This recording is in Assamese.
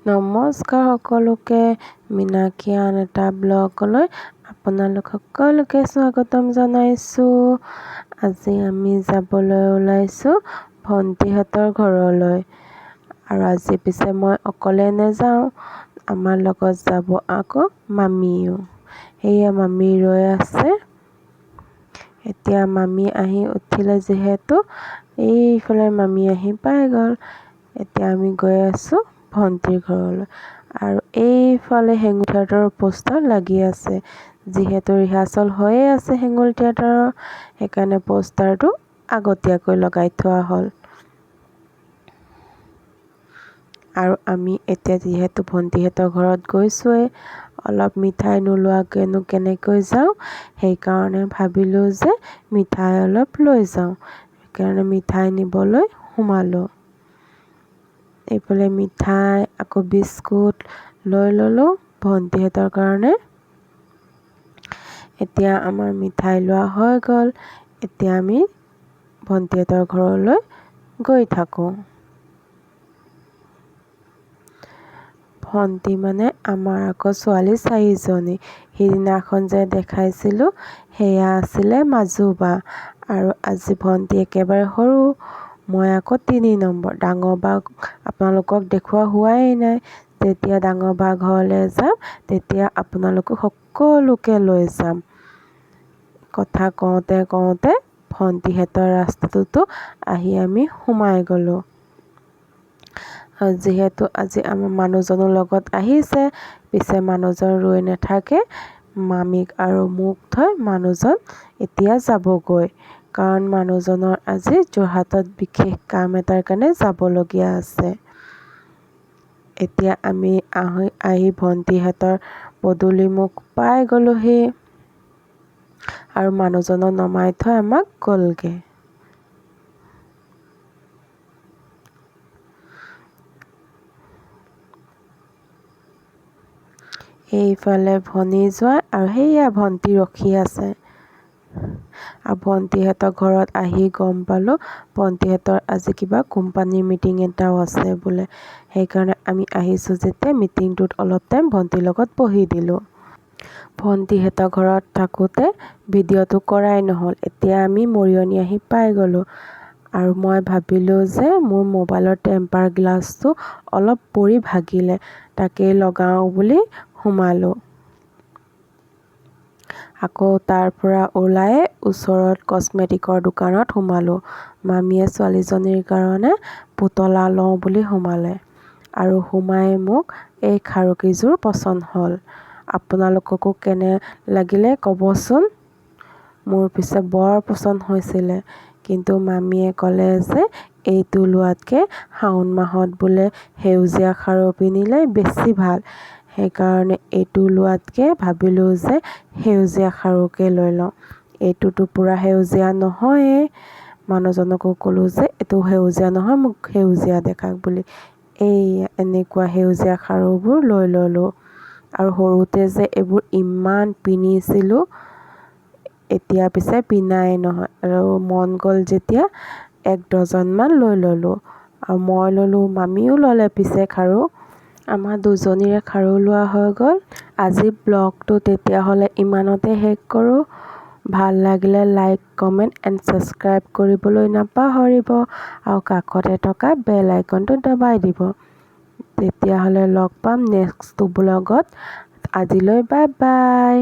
নমস্কাৰ সকলোকে, মিনাক্ষী আন এটা ব্লগলৈ আপোনালোক সকলোকে স্বাগতম জনাইছোঁ। আজি আমি যাবলৈ ওলাইছোঁ ভণ্টিহঁতৰ ঘৰলৈ। আৰু আজি পিছে মই অকলে নাযাওঁ, আমাৰ লগত যাব আকৌ মামীও। সেয়া মামী ৰৈ আছে। এতিয়া মামী আহি উঠিলে যিহেতু এইফালে মামী আহি পাই গ'ল। এতিয়া আমি গৈ আছোঁ ভণ্টিৰ ঘৰলৈ। আৰু এইফালে হেঙুল থিয়েটাৰৰ পোষ্টাৰ লাগি আছে। যিহেতু ৰিহাৰ্চল হৈয়ে আছে হেঙুল থিয়েটাৰৰ, সেইকাৰণে পোষ্টাৰটো আগতীয়াকৈ লগাই থোৱা হ'ল। আৰু আমি এতিয়া যিহেতু ভণ্টিহঁতৰ ঘৰত গৈছোঁৱেই, অলপ মিঠাই নোলোৱাকৈনো কেনেকৈ যাওঁ, সেইকাৰণে ভাবিলোঁ যে মিঠাই অলপ লৈ যাওঁ। সেইকাৰণে মিঠাই নিবলৈ সোমালোঁ। এইফালে মিঠাই আকৌ বিস্কুট লৈ ল'লোঁ ভণ্টিহঁতৰ কাৰণে। এতিয়া আমাৰ মিঠাই লোৱা হৈ গ'ল। এতিয়া আমি ভণ্টিহঁতৰ ঘৰলৈ গৈ থাকোঁ। ভণ্টি মানে আমাৰ আকৌ ছোৱালী 4জনী। সিদিনাখন যে দেখাইছিলোঁ সেয়া আছিলে মাজু বা। আৰু আজি ভণ্টি একেবাৰে সৰু, মই আকৌ 3 নম্বৰ। ডাঙৰ বাক আপোনালোকক দেখুওৱা হোৱাই নাই। যেতিয়া ডাঙৰ বা ঘৰলৈ যাম তেতিয়া আপোনালোকক সকলোকে লৈ যাম। কথা কওঁতে কওঁতে ভণ্টিহঁতৰ ৰাস্তাটোতো আহি আমি সোমাই গ'লোঁ। যিহেতু আজি আমাৰ মানুহজনৰ লগত আহিছে, পিছে মানুহজন ৰৈ নাথাকে। মামীক আৰু মোক থৈ মানুহজন এতিয়া যাবগৈ। কাৰণ মানুহজনৰ আজি যোৰহাটত বিশেষ কাম এটাৰ কাৰণে যাবলগীয়া আছে। এতিয়া আমি আহি ভণ্টিহঁতৰ পদূলিমুখ পাই গ'লোহি। আৰু মানুহজনক নমাই থৈ আমাক গ'লগে। এইফালে ভনী যোৱা আৰু সেইয়া ভণ্টি ৰখি আছে। আৰু ভণ্টিহঁতৰ ঘৰত আহি গম পালোঁ ভণ্টিহঁতৰ আজি কিবা কোম্পানীৰ মিটিং এটাও আছে বোলে। সেইকাৰণে আমি আহিছোঁ যেতিয়া মিটিংটোত অলপ টাইম ভণ্টিৰ লগত বহি দিলোঁ। ভণ্টিহঁতৰ ঘৰত থাকোঁতে ভিডিঅ'টো কৰাই নহ'ল। এতিয়া আমি মৰিয়নি আহি পাই গ'লোঁ। আৰু মই ভাবিলোঁ যে মোৰ মোবাইলৰ টেম্পাৰ গ্লাছটো অলপ পৰি ভাগিলে, তাকেই লগাওঁ বুলি সোমালোঁ। আকৌ তাৰ পৰা ওলাই ওচৰত কছমেটিকৰ দোকানত সোমালোঁ। মামীয়ে ছোৱালীজনীৰ কাৰণে পুতলা লওঁ বুলি সোমালে। আৰু সোমাই মোক এই খাৰুকেইযোৰ পচন্দ হ'ল। আপোনালোককো কেনে লাগিলে ক'বচোন। মোৰ পিছে বৰ পচন্দ হৈছিলে। কিন্তু মামীয়ে ক'লে যে এইটো লোৱাতকৈ শাওণ মাহত বোলে সেউজীয়া খাৰু পিন্ধিলে বেছি ভাল। সেইকাৰণে এইটো লোৱাতকৈ ভাবিলোঁ যে সেউজীয়া খাৰুকে লৈ লওঁ। এইটোতো পূৰা সেউজীয়া নহয়েই। মানুহজনকো ক'লোঁ যে এইটো সেউজীয়া নহয়, মোক সেউজীয়া দেখাওক বুলি। এনেকুৱা সেউজীয়া খাৰুবোৰ লৈ ল'লোঁ। আৰু সৰুতে যে এইবোৰ ইমান পিন্ধিছিলোঁ, এতিয়া পিছে পিন্ধাই নহয়। আৰু মন গ'ল যেতিয়া 1 ডজনমান লৈ ল'লোঁ। আৰু মই ল'লোঁ, মামীও ল'লে পিছে খাৰু। আমাৰ দুজনীৰে খাৰু লোৱা হৈ গ'ল। আজি ব্লগটো তেতিয়াহ'লে ইমানতে শেষ কৰোঁ। ভাল লাগিলে লাইক, কমেণ্ট এণ্ড ছাবস্ক্ৰাইব কৰিবলৈ নাপাহৰিব। আৰু কাষতে থকা বেল আইকনটো দবাই দিব। তেতিয়াহ'লে লগ পাম নেক্সট ব্লগত। আজিলৈ বাই বাই।